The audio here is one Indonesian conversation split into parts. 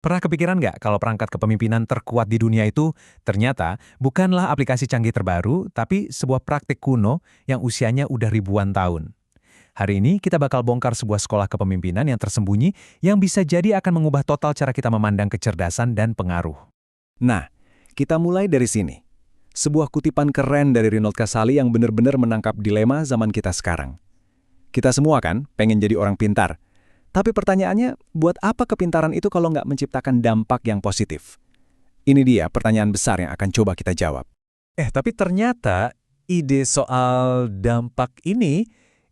Pernah kepikiran nggak kalau perangkat kepemimpinan terkuat di dunia itu ternyata bukanlah aplikasi canggih terbaru, tapi sebuah praktik kuno yang usianya udah ribuan tahun. Hari ini kita bakal bongkar sebuah sekolah kepemimpinan yang tersembunyi yang bisa jadi akan mengubah total cara kita memandang kecerdasan dan pengaruh. Nah, kita mulai dari sini. Sebuah kutipan keren dari Rinald Kasali yang benar-benar menangkap dilema zaman kita sekarang. Kita semua kan pengen jadi orang pintar. Tapi pertanyaannya, buat apa kepintaran itu kalau nggak menciptakan dampak yang positif? Ini dia pertanyaan besar yang akan coba kita jawab. Tapi ternyata ide soal dampak ini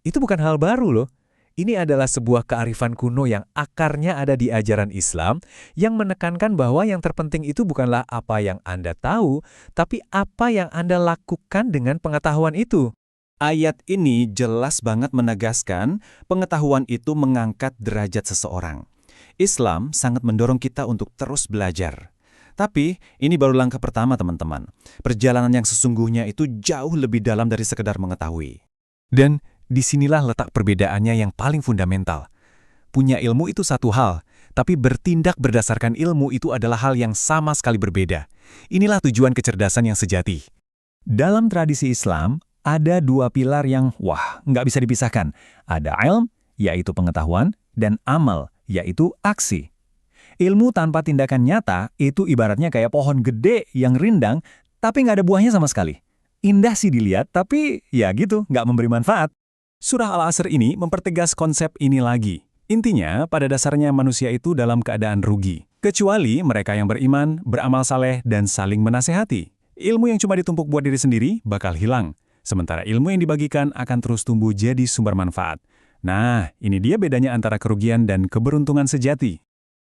itu bukan hal baru loh. Ini adalah sebuah kearifan kuno yang akarnya ada di ajaran Islam yang menekankan bahwa yang terpenting itu bukanlah apa yang Anda tahu, tapi apa yang Anda lakukan dengan pengetahuan itu. Ayat ini jelas banget menegaskan pengetahuan itu mengangkat derajat seseorang. Islam sangat mendorong kita untuk terus belajar. Tapi ini baru langkah pertama teman-teman. Perjalanan yang sesungguhnya itu jauh lebih dalam dari sekedar mengetahui. Dan disinilah letak perbedaannya yang paling fundamental. Punya ilmu itu satu hal, tapi bertindak berdasarkan ilmu itu adalah hal yang sama sekali berbeda. Inilah tujuan kecerdasan yang sejati. Dalam tradisi Islam, ada dua pilar yang, nggak bisa dipisahkan. Ada ilm, yaitu pengetahuan, dan amal, yaitu aksi. Ilmu tanpa tindakan nyata itu ibaratnya kayak pohon gede yang rindang, tapi nggak ada buahnya sama sekali. Indah sih dilihat, tapi ya gitu, nggak memberi manfaat. Surah Al-Asr ini mempertegas konsep ini lagi. Intinya, pada dasarnya manusia itu dalam keadaan rugi. Kecuali mereka yang beriman, beramal saleh, dan saling menasehati. Ilmu yang cuma ditumpuk buat diri sendiri bakal hilang. Sementara ilmu yang dibagikan akan terus tumbuh jadi sumber manfaat. Nah, ini dia bedanya antara kerugian dan keberuntungan sejati.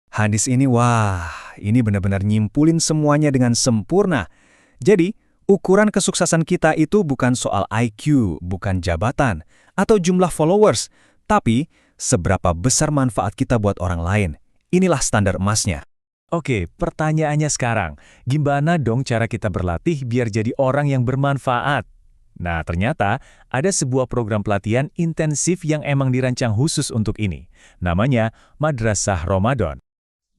Hadis ini, ini benar-benar nyimpulin semuanya dengan sempurna. Jadi, ukuran kesuksesan kita itu bukan soal IQ, bukan jabatan, atau jumlah followers, tapi seberapa besar manfaat kita buat orang lain. Inilah standar emasnya. Oke, pertanyaannya sekarang, gimana dong cara kita berlatih biar jadi orang yang bermanfaat? Nah, ternyata ada sebuah program pelatihan intensif yang emang dirancang khusus untuk ini. Namanya Madrasah Ramadan.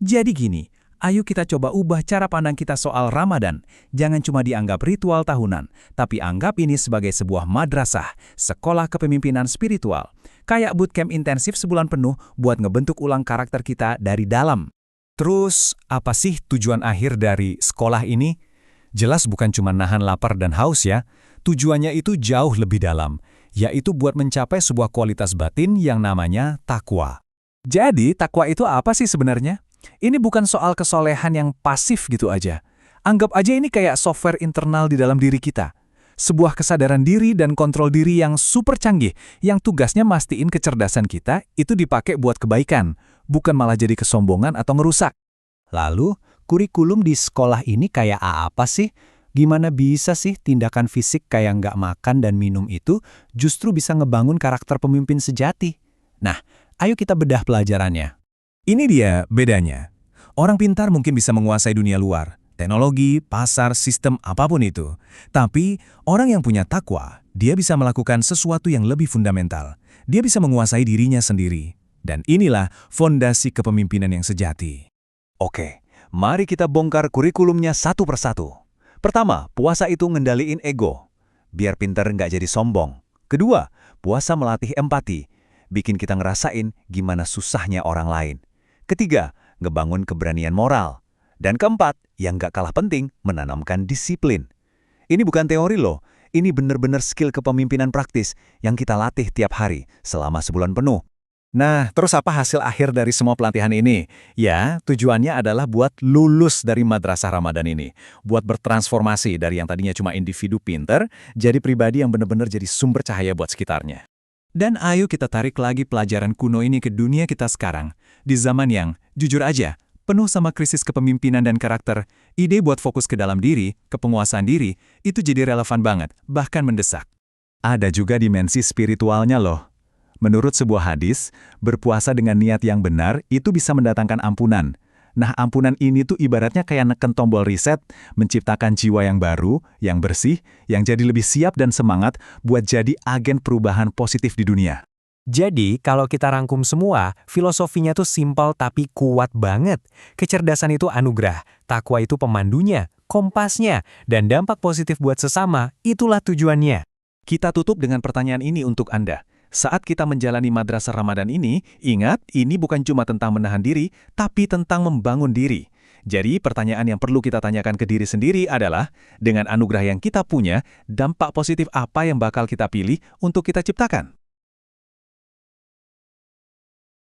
Jadi gini, ayo kita coba ubah cara pandang kita soal Ramadan. Jangan cuma dianggap ritual tahunan, tapi anggap ini sebagai sebuah madrasah, sekolah kepemimpinan spiritual. Kayak bootcamp intensif sebulan penuh buat ngebentuk ulang karakter kita dari dalam. Terus, apa sih tujuan akhir dari sekolah ini? Jelas bukan cuma nahan lapar dan haus ya. Tujuannya itu jauh lebih dalam, yaitu buat mencapai sebuah kualitas batin yang namanya takwa. Jadi, takwa itu apa sih sebenarnya? Ini bukan soal kesolehan yang pasif gitu aja. Anggap aja ini kayak software internal di dalam diri kita. Sebuah kesadaran diri dan kontrol diri yang super canggih, yang tugasnya mastiin kecerdasan kita itu dipakai buat kebaikan, bukan malah jadi kesombongan atau ngerusak. Lalu, kurikulum di sekolah ini kayak apa sih? Gimana bisa sih tindakan fisik kayak nggak makan dan minum itu justru bisa ngebangun karakter pemimpin sejati? Nah, ayo kita bedah pelajarannya. Ini dia bedanya. Orang pintar mungkin bisa menguasai dunia luar, teknologi, pasar, sistem apapun itu. Tapi orang yang punya takwa, dia bisa melakukan sesuatu yang lebih fundamental. Dia bisa menguasai dirinya sendiri. Dan inilah fondasi kepemimpinan yang sejati. Oke, mari kita bongkar kurikulumnya satu persatu. Pertama, puasa itu ngendaliin ego, biar pinter nggak jadi sombong. Kedua, puasa melatih empati, bikin kita ngerasain gimana susahnya orang lain. Ketiga, ngebangun keberanian moral. Dan keempat, yang nggak kalah penting, menanamkan disiplin. Ini bukan teori loh, ini bener-bener skill kepemimpinan praktis yang kita latih tiap hari selama sebulan penuh. Nah, terus apa hasil akhir dari semua pelatihan ini? Ya, tujuannya adalah buat lulus dari Madrasah Ramadan ini. Buat bertransformasi dari yang tadinya cuma individu pinter, jadi pribadi yang benar-benar jadi sumber cahaya buat sekitarnya. Dan ayo kita tarik lagi pelajaran kuno ini ke dunia kita sekarang. Di zaman yang, jujur aja, penuh sama krisis kepemimpinan dan karakter, ide buat fokus ke dalam diri, ke penguasaan diri, itu jadi relevan banget, bahkan mendesak. Ada juga dimensi spiritualnya loh. Menurut sebuah hadis, berpuasa dengan niat yang benar itu bisa mendatangkan ampunan. Nah, ampunan ini tuh ibaratnya kayak neken tombol reset, menciptakan jiwa yang baru, yang bersih, yang jadi lebih siap dan semangat buat jadi agen perubahan positif di dunia. Jadi, kalau kita rangkum semua, filosofinya tuh simpel tapi kuat banget. Kecerdasan itu anugerah, takwa itu pemandunya, kompasnya, dan dampak positif buat sesama, itulah tujuannya. Kita tutup dengan pertanyaan ini untuk Anda. Saat kita menjalani madrasah Ramadan ini, ingat, ini bukan cuma tentang menahan diri, tapi tentang membangun diri. Jadi, pertanyaan yang perlu kita tanyakan ke diri sendiri adalah, dengan anugerah yang kita punya, dampak positif apa yang bakal kita pilih untuk kita ciptakan?